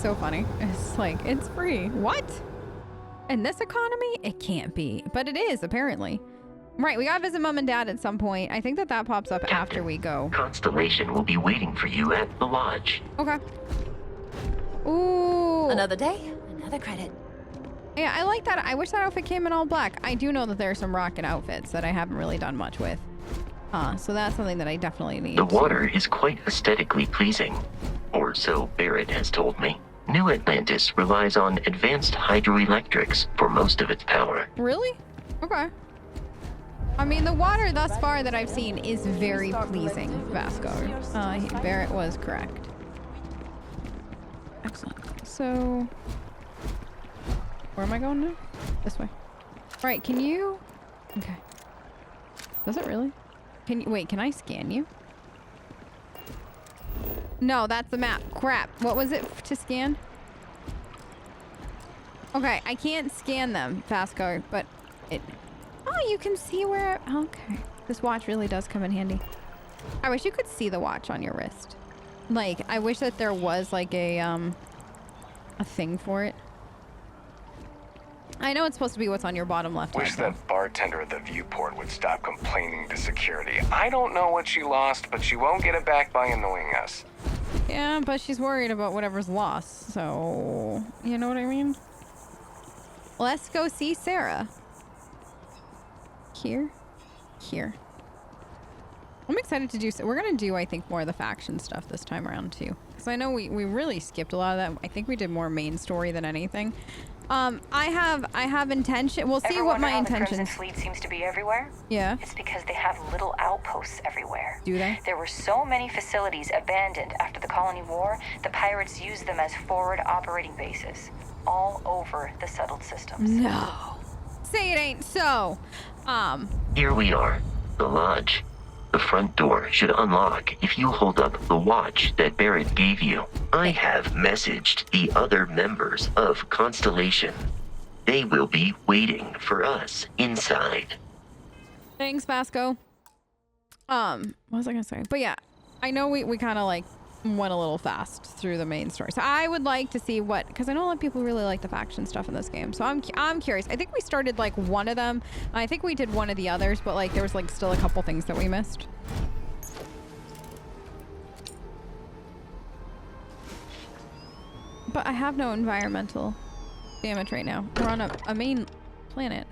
so funny. It's like, it's free. What? In this economy? It can't be. But it is, apparently. Right, we gotta visit Mom and Dad at some point. I think that pops up after we go. Constellation will be waiting for you at the lodge. Okay. Ooh. Another day, another credit. Yeah, I like that. I wish that outfit came in all black. I do know that there are some rocket outfits that I haven't really done much with. So that's something that I definitely need. The water is quite aesthetically pleasing. Or so Barrett has told me. New Atlantis relies on advanced hydroelectrics for most of its power. Really? Okay. I mean, the water thus far that I've seen is very pleasing, Vasco. Barrett was correct. Excellent. So, where am I going now? This way. All right, can you... Okay. Does it really? Can you... Wait, can I scan you? No, that's the map. Crap. What was it to scan? Okay, I can't scan them, Vasco, but it... Oh, you can see where... Okay. This watch really does come in handy. I wish you could see the watch on your wrist. Like, I wish that there was, like, a thing for it. I know it's supposed to be what's on your bottom left hand. Wish that bartender at the viewport would stop complaining to security. I don't know what she lost, but she won't get it back by annoying us. Yeah, but she's worried about whatever's lost, so... You know what I mean? Let's go see Sarah. Here. I'm excited to do so. We're gonna do, I think, more of the faction stuff this time around too, because I know we really skipped a lot of that. I think we did more main story than anything. I have intention. We'll see what my intentions. The Crimson Fleet seems to be everywhere. Yeah. It's because they have little outposts everywhere. Do they? There were so many facilities abandoned after the Colony War, the pirates used them as forward operating bases all over the settled systems. No. Say it ain't so. Here we are, the lodge. The front door should unlock if you hold up the watch that Barrett gave you. I have messaged the other members of Constellation. They will be waiting for us inside. Thanks, Vasco. What was I gonna say? But yeah, I know we kind of like went a little fast through the main story. So I would like to see what, because I know a lot of people really like the faction stuff in this game. So I'm curious. I think we started like one of them. I think we did one of the others, but like there was like still a couple things that we missed. But I have no environmental damage right now. We're on a main planet.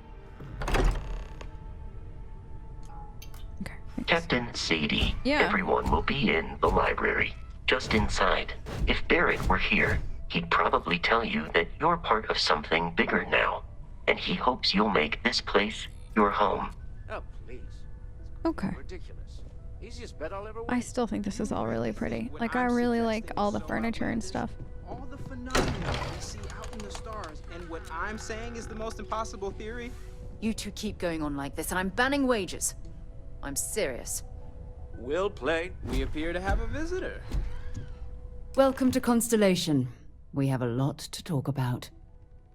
Okay. Captain Sadie, Yeah. Everyone will be in the library, just inside. If Barrett were here, he'd probably tell you that you're part of something bigger now, and he hopes you'll make this place your home. Oh, please. Okay. Ridiculous. Easiest bet I'll ever win. I still think this is all really pretty. Like, I really like all the furniture and stuff. All the phenomena we see out in the stars, and what I'm saying is the most impossible theory. You two keep going on like this, and I'm banning wages. I'm serious. Well played. We appear to have a visitor. Welcome to Constellation. We have a lot to talk about.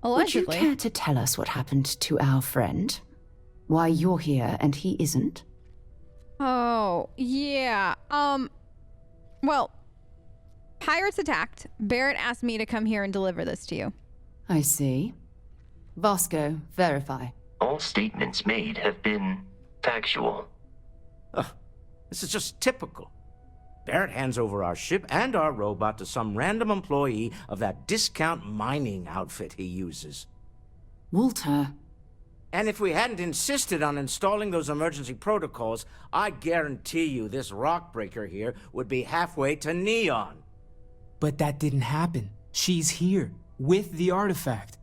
Allegedly. Would you care to tell us what happened to our friend? Why you're here and he isn't? Oh, yeah. Well, pirates attacked. Barrett asked me to come here and deliver this to you. I see. Vasco, verify. All statements made have been factual. This is just typical. Barrett hands over our ship and our robot to some random employee of that discount mining outfit he uses. Walter. And if we hadn't insisted on installing those emergency protocols, I guarantee you this rock breaker here would be halfway to Neon. But that didn't happen. She's here, with the artifact.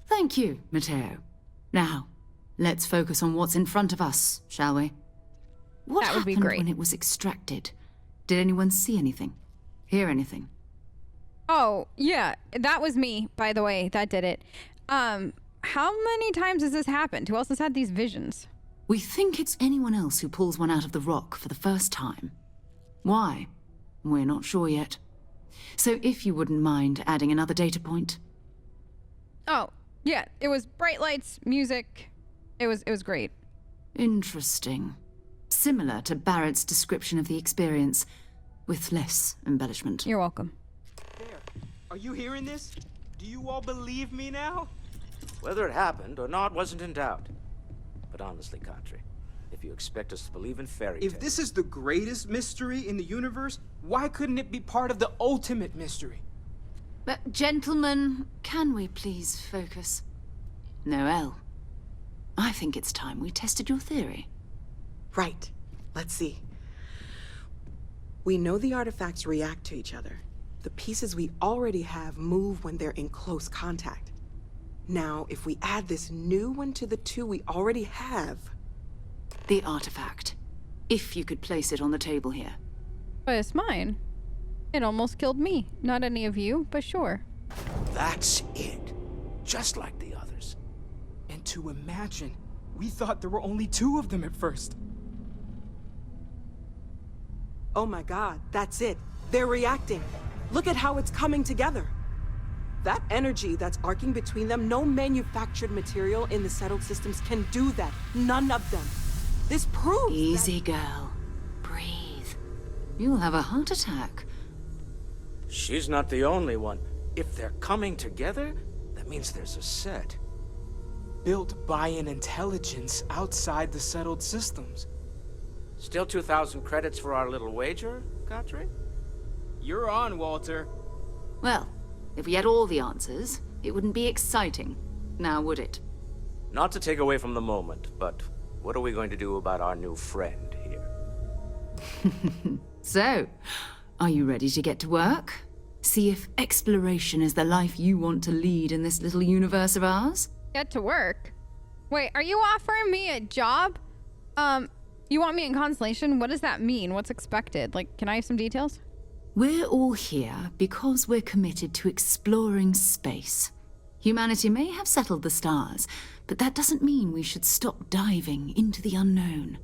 Thank you, Matteo. Now, let's focus on what's in front of us, shall we? What That would be happened great. when it was extracted? Did anyone see anything? Hear anything? Oh, yeah. That was me, by the way. That did it. How many times has this happened? Who else has had these visions? We think it's anyone else who pulls one out of the rock for the first time. Why? We're not sure yet. So if you wouldn't mind adding another data point. Oh, yeah. It was bright lights, music. It was great. Interesting. Similar to Barrett's description of the experience, with less embellishment. You're welcome. There. Are you hearing this? Do you all believe me now? Whether it happened or not wasn't in doubt. But honestly, Katri, if you expect us to believe in fairy tales... If this is the greatest mystery in the universe, why couldn't it be part of the ultimate mystery? But, gentlemen, can we please focus? Noel, I think it's time we tested your theory. Right. Let's see. We know the artifacts react to each other. The pieces we already have move when they're in close contact. Now, if we add this new one to the two we already have... The artifact. If you could place it on the table here. But it's mine. It almost killed me. Not any of you, but sure. That's it. Just like the others. And to imagine, we thought there were only 2 of them at first. Oh my god, that's it. They're reacting. Look at how it's coming together. That energy that's arcing between them, no manufactured material in the settled systems can do that. None of them. This proves Easy, girl. Breathe. You'll have a heart attack. She's not the only one. If they're coming together, that means there's a set. Built by an intelligence outside the settled systems. Still 2,000 credits for our little wager, Katri? You're on, Walter. Well, if we had all the answers, it wouldn't be exciting. Now, would it? Not to take away from the moment, but what are we going to do about our new friend here? So, are you ready to get to work? See if exploration is the life you want to lead in this little universe of ours? Get to work? Wait, are you offering me a job? You want me in Constellation? What does that mean? What's expected? Like, can I have some details? We're all here because we're committed to exploring space. Humanity may have settled the stars, but that doesn't mean we should stop diving into the unknown.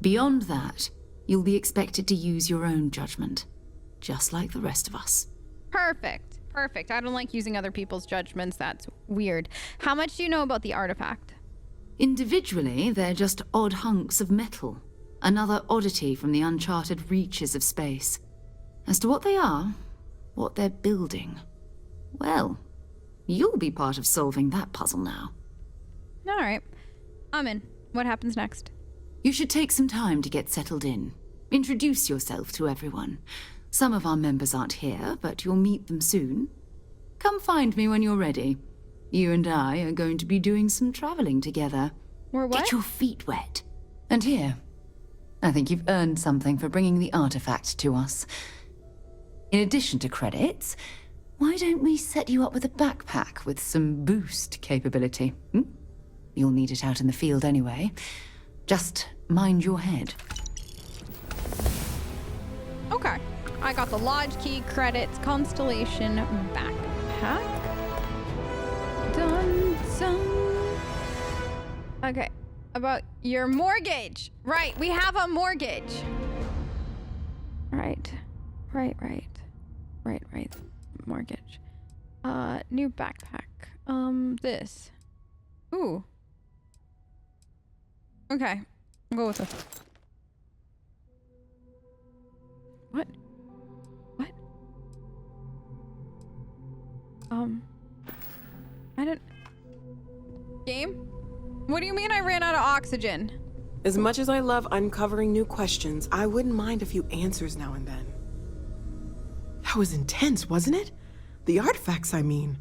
Beyond that, you'll be expected to use your own judgment, just like the rest of us. Perfect. Perfect. I don't like using other people's judgments. That's weird. How much do you know about the artifact? Individually, they're just odd hunks of metal. Another oddity from the uncharted reaches of space. As to what they are, what they're building, well, you'll be part of solving that puzzle now. All right. I'm in. What happens next? You should take some time to get settled in. Introduce yourself to everyone. Some of our members aren't here, but you'll meet them soon. Come find me when you're ready. You and I are going to be doing some traveling together. We're what? Get your feet wet. And here, I think you've earned something for bringing the artifact to us. In addition to credits, why don't we set you up with a backpack with some boost capability? You'll need it out in the field anyway. Just mind your head. Okay. I got the lodge key, credits, Constellation, backpack. Done. Okay. About your mortgage. Right. We have a mortgage. Right. Mortgage. New backpack. This. Ooh. Okay. I'll go with this. What? I didn't... Game? What do you mean I ran out of oxygen? As much as I love uncovering new questions, I wouldn't mind a few answers now and then. That was intense, wasn't it? The artifacts, I mean.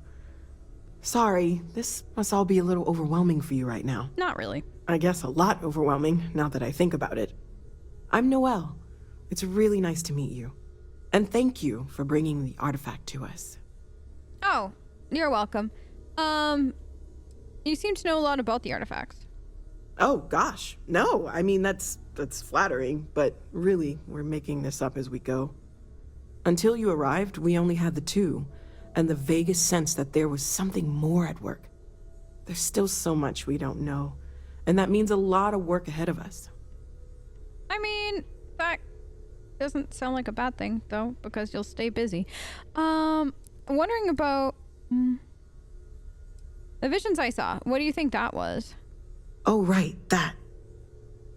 Sorry, this must all be a little overwhelming for you right now. Not really. I guess a lot overwhelming, now that I think about it. I'm Noelle. It's really nice to meet you. And thank you for bringing the artifact to us. Oh, you're welcome. You seem to know a lot about the artifacts. Oh, gosh. No, I mean, that's flattering, but really, we're making this up as we go. Until you arrived, we only had the 2, and the vaguest sense that there was something more at work. There's still so much we don't know, and that means a lot of work ahead of us. I mean, that doesn't sound like a bad thing, though, because you'll stay busy. Wondering about the visions I saw. What do you think that was? Oh, right, that.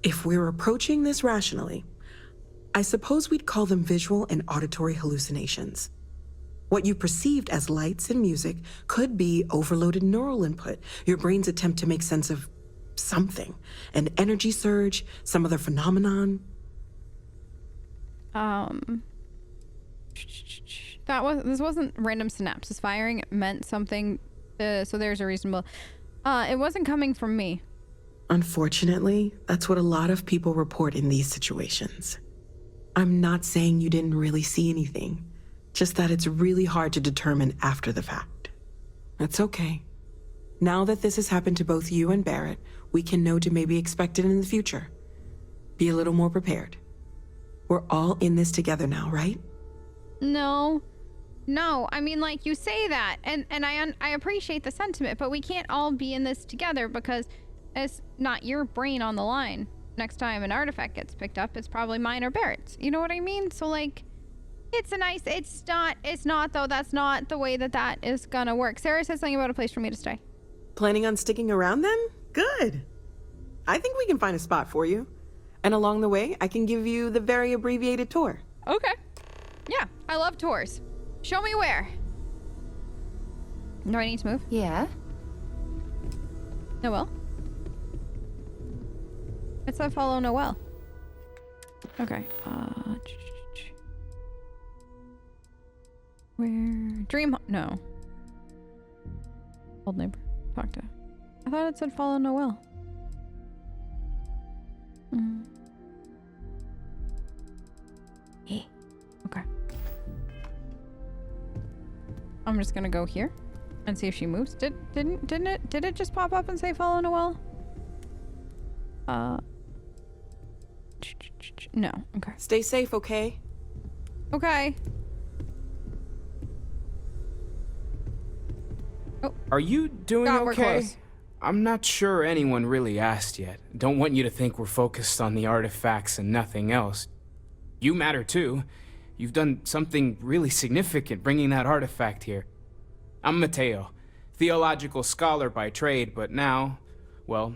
If we're approaching this rationally, I suppose we'd call them visual and auditory hallucinations. What you perceived as lights and music could be overloaded neural input, your brain's attempt to make sense of something, an energy surge, some other phenomenon. This wasn't random synapses firing. It meant something. So there's a reasonable. It wasn't coming from me. Unfortunately, that's what a lot of people report in these situations. I'm not saying you didn't really see anything, just that it's really hard to determine after the fact. That's okay. Now that this has happened to both you and Barrett, we can know to maybe expect it in the future. Be a little more prepared. We're all in this together now, right? No, I mean, like, you say that, and I appreciate the sentiment, but we can't all be in this together because it's not your brain on the line. Next time an artifact gets picked up, it's probably mine or Barrett's. You know what I mean? So, like, it's not though. That's not the way that is gonna work. Sarah said something about a place for me to stay. Planning on sticking around then? Good. I think we can find a spot for you. And along the way, I can give you the very abbreviated tour. Okay. Yeah, I love tours. Show me where. Do I need to move? Yeah? Noelle? It said follow Noelle. Okay. Where? No. Old neighbor. Talk to. I thought it said follow Noelle. Hey. Okay. I'm just gonna go here and see if she moves. Did it just pop up and say follow Noelle? No. Okay. Stay safe, okay? Okay. Oh. Are you doing God, we're okay? close. I'm not sure anyone really asked yet. Don't want you to think we're focused on the artifacts and nothing else. You matter too. You've done something really significant bringing that artifact here. I'm Mateo, theological scholar by trade, but now, well,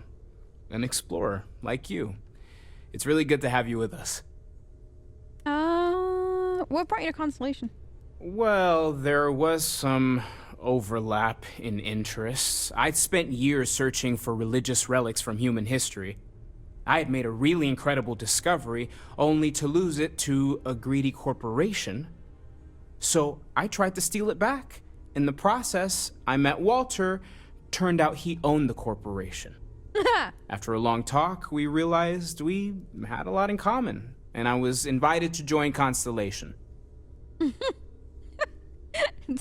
an explorer like you. It's really good to have you with us. What brought you to Constellation? Well, there was some overlap in interests. I'd spent years searching for religious relics from human history. I had made a really incredible discovery, only to lose it to a greedy corporation. So I tried to steal it back. In the process, I met Walter. Turned out he owned the corporation. After a long talk, we realized we had a lot in common, and I was invited to join Constellation.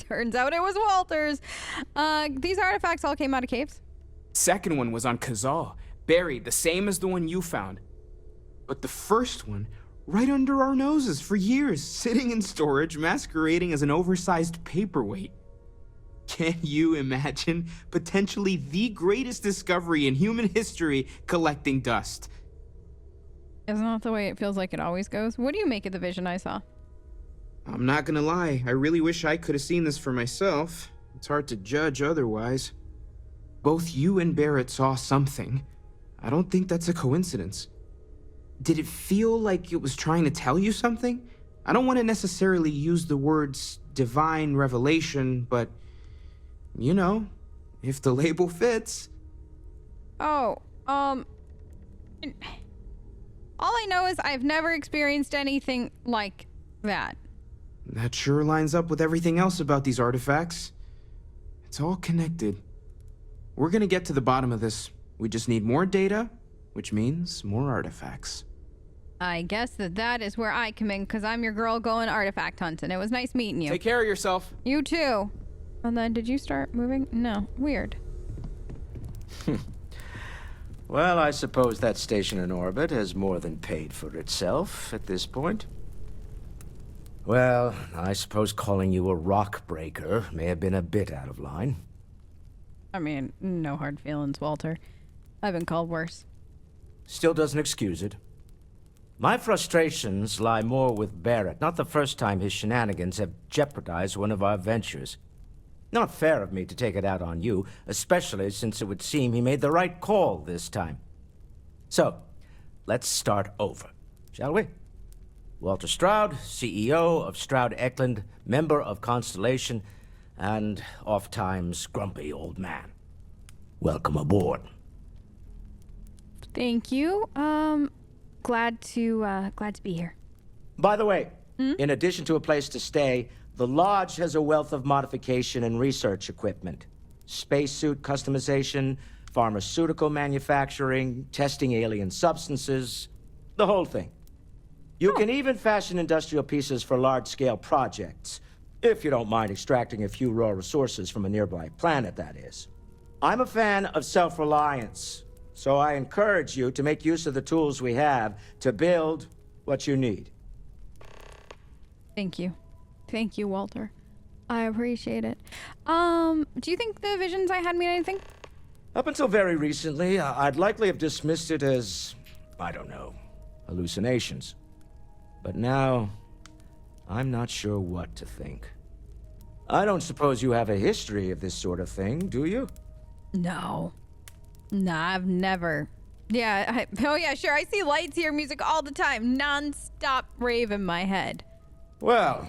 Turns out it was Walter's. These artifacts all came out of caves? Second one was on Kazal, buried the same as the one you found. But the first one, right under our noses for years, sitting in storage, masquerading as an oversized paperweight. Can you imagine potentially the greatest discovery in human history collecting dust? Isn't that the way it feels like it always goes? What do you make of the vision I saw? I'm not gonna lie, I really wish I could have seen this for myself. It's hard to judge otherwise. Both you and Barrett saw something. I don't think that's a coincidence. Did it feel like it was trying to tell you something? I don't want to necessarily use the words divine revelation, but you know, if the label fits. Oh, all I know is I've never experienced anything like that. That sure lines up with everything else about these artifacts. It's all connected. We're gonna get to the bottom of this. We just need more data, which means more artifacts. I guess that is where I come in, because I'm your girl going artifact hunting. It was nice meeting you. Take care of yourself. You too. And then, did you start moving? No. Weird. Well, I suppose that station in orbit has more than paid for itself at this point. Well, I suppose calling you a rock breaker may have been a bit out of line. I mean, no hard feelings, Walter. I've been called worse. Still doesn't excuse it. My frustrations lie more with Barrett. Not the first time his shenanigans have jeopardized one of our ventures. Not fair of me to take it out on you, especially since it would seem he made the right call this time. So, let's start over, shall we? Walter Stroud, CEO of Stroud Eklund, member of Constellation, and oft-times grumpy old man. Welcome aboard. Thank you. Glad to be here. By the way, in addition to a place to stay, the Lodge has a wealth of modification and research equipment. Spacesuit customization, pharmaceutical manufacturing, testing alien substances, the whole thing. You can even fashion industrial pieces for large-scale projects, if you don't mind extracting a few raw resources from a nearby planet, that is. I'm a fan of self-reliance, so I encourage you to make use of the tools we have to build what you need. Thank you. Thank you, Walter. I appreciate it. Do you think the visions I had mean anything? Up until very recently, I'd likely have dismissed it as, I don't know, hallucinations. But now, I'm not sure what to think. I don't suppose you have a history of this sort of thing, do you? No. Nah, I've never. Yeah, oh yeah, sure. I see lights, hear music all the time. Non-stop rave in my head. Well,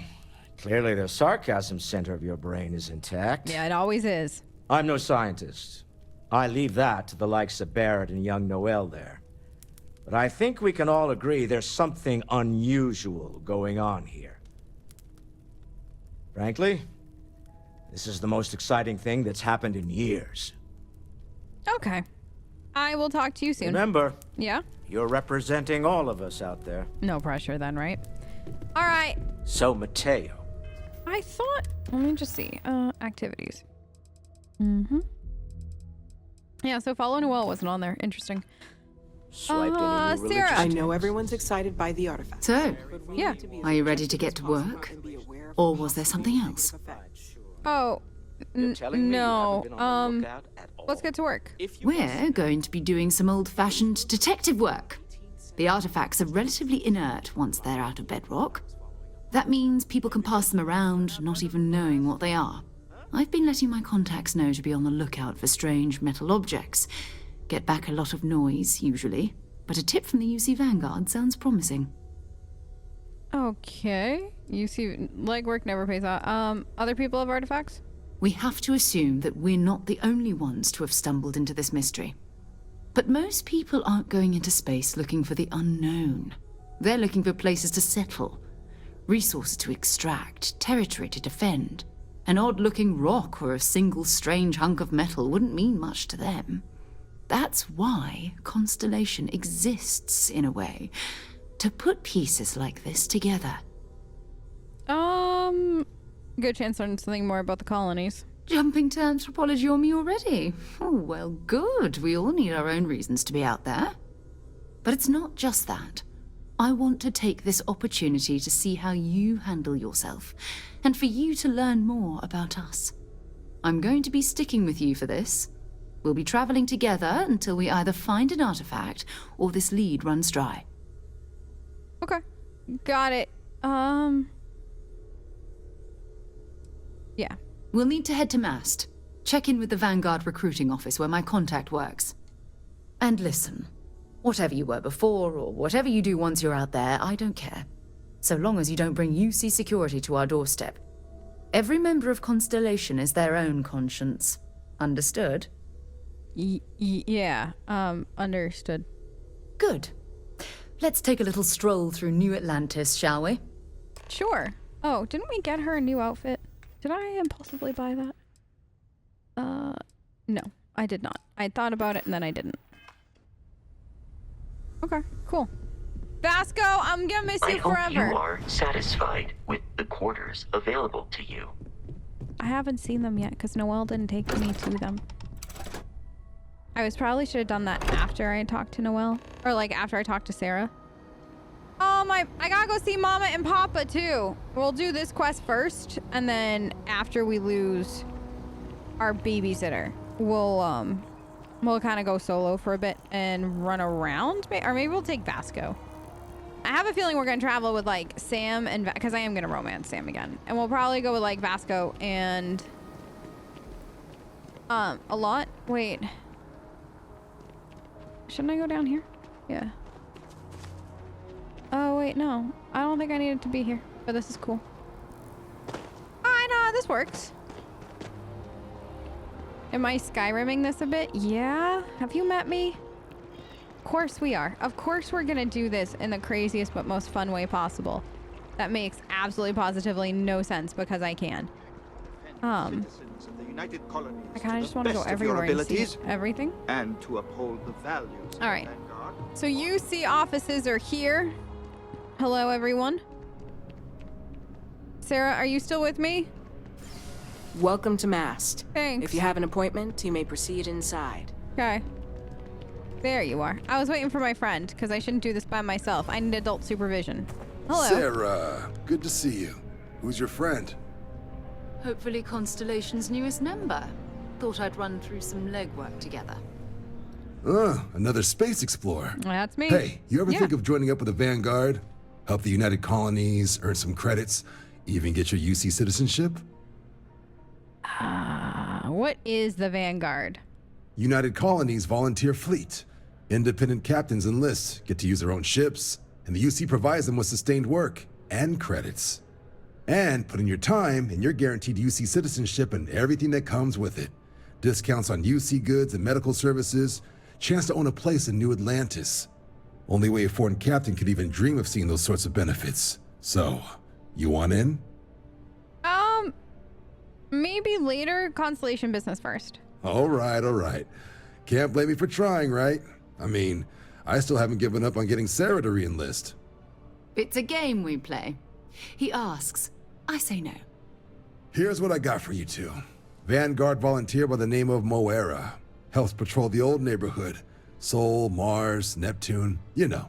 clearly the sarcasm center of your brain is intact. Yeah, it always is. I'm no scientist. I leave that to the likes of Barrett and young Noel there. But I think we can all agree there's something unusual going on here. Frankly, this is the most exciting thing that's happened in years. Okay. I will talk to you soon. Remember, Yeah? you're representing all of us out there. No pressure then, right? All right. So, Mateo. I thought, let me just see. Activities. Yeah, so follow Noel wasn't on there. Interesting. Swiped any new Sarah. I know everyone's excited by the artifact. So, Yeah. are you ready to get to work? Or was there something else? Oh, Telling me you no. haven't been on the lookout at all. Let's get to work. We're going to be doing some old-fashioned detective work. The artifacts are relatively inert once they're out of bedrock. That means people can pass them around, not even knowing what they are. I've been letting my contacts know to be on the lookout for strange metal objects. Get back a lot of noise, usually. But a tip from the UC Vanguard sounds promising. Okay. You see, legwork never pays off. Other people have artifacts? We have to assume that we're not the only ones to have stumbled into this mystery. But most people aren't going into space looking for the unknown. They're looking for places to settle, resources to extract, territory to defend. An odd-looking rock or a single strange hunk of metal wouldn't mean much to them. That's why Constellation exists, in a way, to put pieces like this together. Good chance to learn something more about the colonies. Jumping to anthropology on me already? Oh, well, good. We all need our own reasons to be out there. But it's not just that. I want to take this opportunity to see how you handle yourself, and for you to learn more about us. I'm going to be sticking with you for this. We'll be traveling together until we either find an artifact or this lead runs dry. Okay. Got it. Yeah. We'll need to head to Mast. Check in with the Vanguard recruiting office where my contact works. And listen, whatever you were before or whatever you do once you're out there, I don't care. So long as you don't bring UC security to our doorstep. Every member of Constellation is their own conscience. Understood? Yeah. Understood. Good. Let's take a little stroll through New Atlantis, shall we? Sure. Oh, didn't we get her a new outfit? Did I impulsively buy that? No, I did not. I thought about it and then I didn't. Okay, cool. Vasco, I'm gonna miss you forever. I hope you are satisfied with the quarters available to you. I haven't seen them yet because Noel didn't take me to them. Probably should have done that after I talked to Noel. Or like after I talked to Sarah. I gotta go see Mama and Papa too. We'll do this quest first, and then after we lose our babysitter, we'll kind of go solo for a bit and run around, or maybe we'll take Vasco. I have a feeling we're gonna travel with like Sam and because I am gonna romance Sam again, and we'll probably go with like Vasco and a lot. Wait, shouldn't I go down here? Yeah. Oh wait. wait, no. I don't think I needed to be here, but this is cool. I know, this works. Am I Skyrimming this a bit? Yeah. Have you met me? Of course we are. Of course we're gonna do this in the craziest but most fun way possible. That makes absolutely positively no sense because I can. I kind of just want to go everywhere and see everything. And to uphold the values of All right. Vanguard. So UC offices are here. Hello, everyone. Sarah, are you still with me? Welcome to Mast. Thanks. If you have an appointment, you may proceed inside. Okay. There you are. I was waiting for my friend because I shouldn't do this by myself. I need adult supervision. Hello. Sarah, good to see you. Who's your friend? Hopefully Constellation's newest member. Thought I'd run through some legwork together. Another space explorer. That's me. Hey, you ever think of joining up with the Vanguard? Help the United Colonies, earn some credits, even get your UC citizenship? What is the Vanguard? United Colonies volunteer fleet. Independent captains enlist, get to use their own ships, and the UC provides them with sustained work and credits. And put in your time, and you're guaranteed UC citizenship and everything that comes with it. Discounts on UC goods and medical services, chance to own a place in New Atlantis. Only way a foreign captain could even dream of seeing those sorts of benefits. So, you want in? Maybe later. Constellation business first. All right. Can't blame me for trying, right? I mean, I still haven't given up on getting Sarah to re-enlist. It's a game we play. He asks, I say no. Here's what I got for you two. Vanguard volunteer by the name of Moira. Helps patrol the old neighborhood. Sol, Mars, Neptune, you know.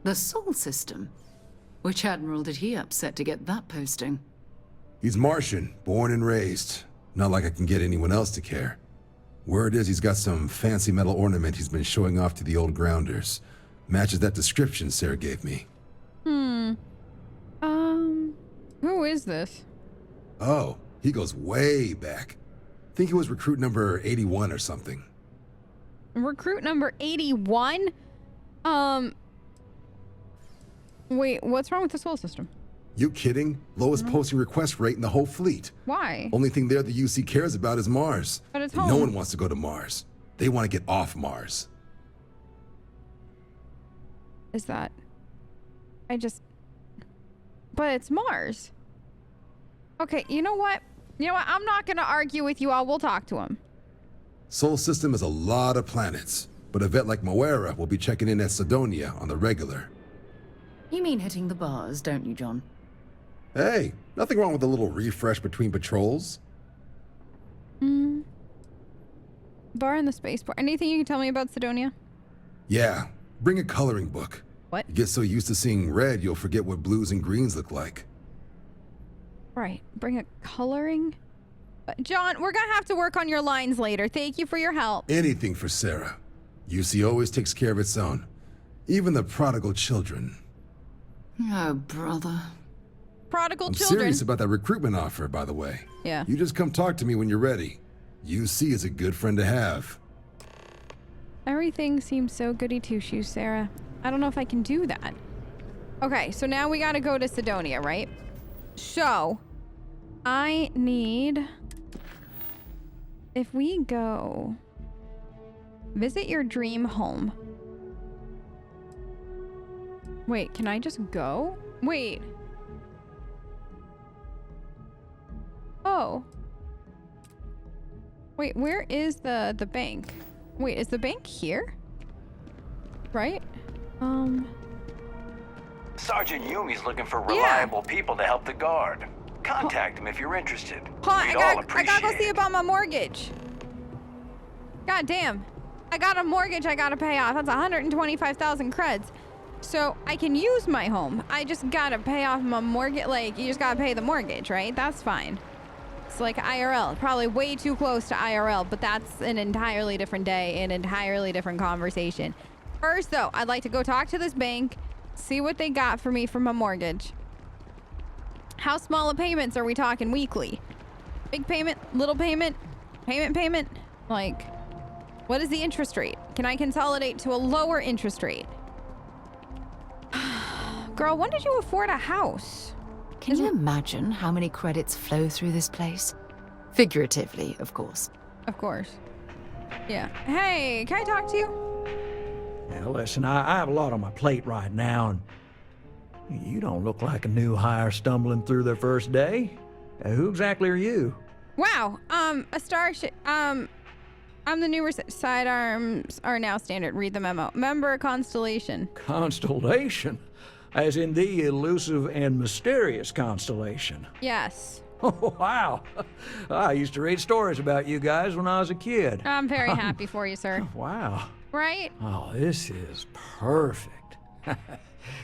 The Sol system? Which admiral did he upset to get that posting? He's Martian, born and raised. Not like I can get anyone else to care. Word is he's got some fancy metal ornament he's been showing off to the old grounders. Matches that description Sarah gave me. Who is this? Oh, he goes way back. Think it was recruit number 81 or something. Recruit number 81? Wait, what's wrong with the Sol system? You kidding? Lowest posting request rate in the whole fleet. Why? Only thing there the UC cares about is Mars. But it's And home. no one wants to go to Mars. They want to get off Mars. Is that? But it's Mars. Okay, you know what? I'm not gonna argue with you all. We'll talk to him. Sol system is a lot of planets, but a vet like Moira will be checking in at Sidonia on the regular. You mean hitting the bars, don't you, John? Hey, nothing wrong with a little refresh between patrols. Bar in the spaceport. Anything you can tell me about Sidonia? Yeah, bring a coloring book. What? You get so used to seeing red, you'll forget what blues and greens look like. Right. Bring a coloring. John, we're gonna have to work on your lines later. Thank you for your help. Anything for Sarah. UC always takes care of its own. Even the prodigal children. Oh, brother. Prodigal I'm children. serious about that recruitment offer, by the way. Yeah. You just come talk to me when you're ready. UC is a good friend to have. Everything seems so goody two-shoes, Sarah. I don't know if I can do that. Okay, so now we gotta go to Sidonia, right? So, I need... If we go... Visit your dream home. Wait, can I just go? Wait. Oh. Wait, where is the bank? Wait, is the bank here? Right? Sergeant Yumi's looking for reliable people to help the guard. Contact him if you're interested. I We'd all gotta appreciate go see it. about my mortgage. God damn. I got a mortgage I gotta pay off. That's 125,000 creds. So I can use my home. I just gotta pay off my mortgage. Like, you just gotta pay the mortgage, right? That's fine. It's like IRL. Probably way too close to IRL, but that's an entirely different day, an entirely different conversation. First, though, I'd like to go talk to this bank, see what they got for me for my mortgage. How small of payments are we talking weekly? Big payment? Little payment? Payment? Like, what is the interest rate? Can I consolidate to a lower interest rate? Girl, when did you afford a house? Can you imagine how many credits flow through this place? Figuratively, of course. Of course. Yeah. Hey, can I talk to you? Now, listen, I have a lot on my plate right now, and you don't look like a new hire stumbling through their first day. Who exactly are you? Wow. A starship. I'm the new sidearms are now standard. Read the memo. Member Constellation. Constellation? As in the elusive and mysterious Constellation? Yes. Oh, wow. I used to read stories about you guys when I was a kid. I'm very happy for you, sir. Wow. Right? Oh, this is perfect.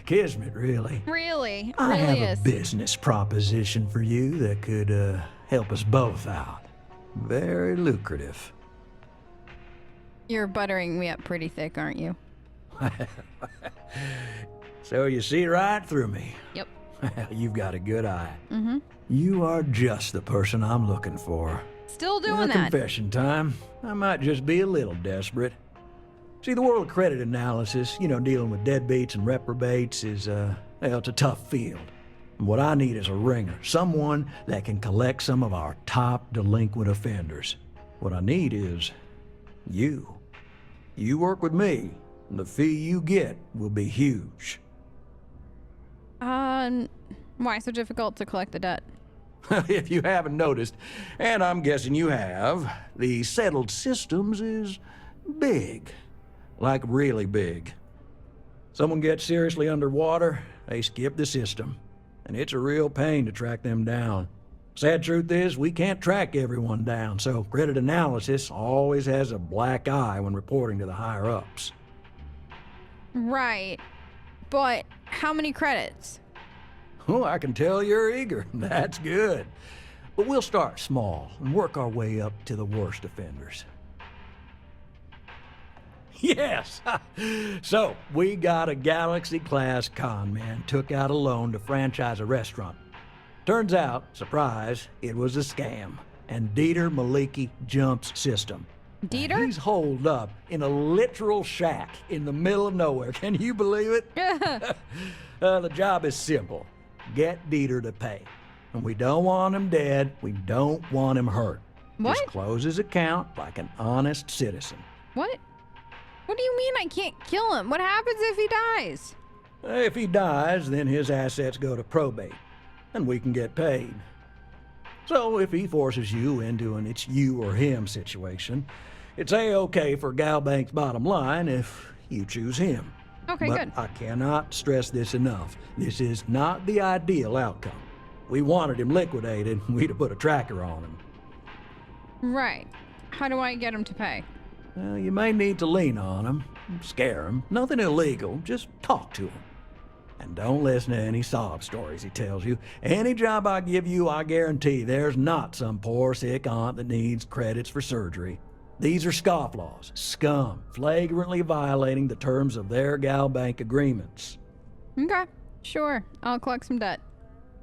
Kismet, really. Really? I really have is. a business proposition for you that could help us both out. Very lucrative. You're buttering me up pretty thick, aren't you? So you see right through me. Yep. You've got a good eye. Mm-hmm. You are just the person I'm looking for. Still doing that. Confession time. I might just be a little desperate. See, the world of credit analysis, dealing with deadbeats and reprobates is, it's a tough field. And what I need is a ringer, someone that can collect some of our top delinquent offenders. What I need is you. You work with me, and the fee you get will be huge. Why so difficult to collect the debt? If you haven't noticed, and I'm guessing you have, the settled systems is big. Like really big. Someone gets seriously underwater, they skip the system. And it's a real pain to track them down. Sad truth is, we can't track everyone down, so credit analysis always has a black eye when reporting to the higher-ups. Right. But how many credits? Oh, I can tell you're eager. That's good. But we'll start small and work our way up to the worst offenders. Yes! So, we got a Galaxy-class con man took out a loan to franchise a restaurant. Turns out, surprise, it was a scam. And Dieter Maliki jumps system. Dieter? He's holed up in a literal shack in the middle of nowhere. Can you believe it? The job is simple. Get Dieter to pay. And we don't want him dead. We don't want him hurt. What? Just close his account like an honest citizen. What? What do you mean I can't kill him? What happens if he dies? If he dies, then his assets go to probate, and we can get paid. So if he forces you into an it's you or him situation, it's A-okay for GalBank's bottom line if you choose him. Okay, but good. I cannot stress this enough. This is not the ideal outcome. We wanted him liquidated, we'd have put a tracker on him. Right. How do I get him to pay? Well, you may need to lean on him, scare him. Nothing illegal, just talk to him. And don't listen to any sob stories he tells you. Any job I give you, I guarantee there's not some poor sick aunt that needs credits for surgery. These are scofflaws, scum, flagrantly violating the terms of their GalBank agreements. Okay, sure. I'll collect some debt.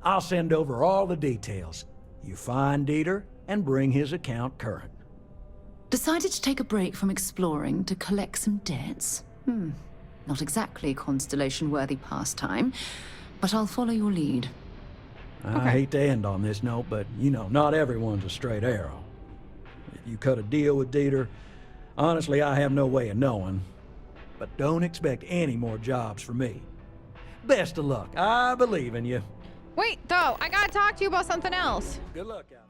I'll send over all the details. You find Dieter and bring his account current. Decided to take a break from exploring to collect some debts? Not exactly Constellation-worthy pastime, but I'll follow your lead. I hate to end on this note, but, not everyone's a straight arrow. If you cut a deal with Dieter, honestly, I have no way of knowing. But don't expect any more jobs from me. Best of luck. I believe in you. Wait, though, I gotta talk to you about something else. Good luck, Al.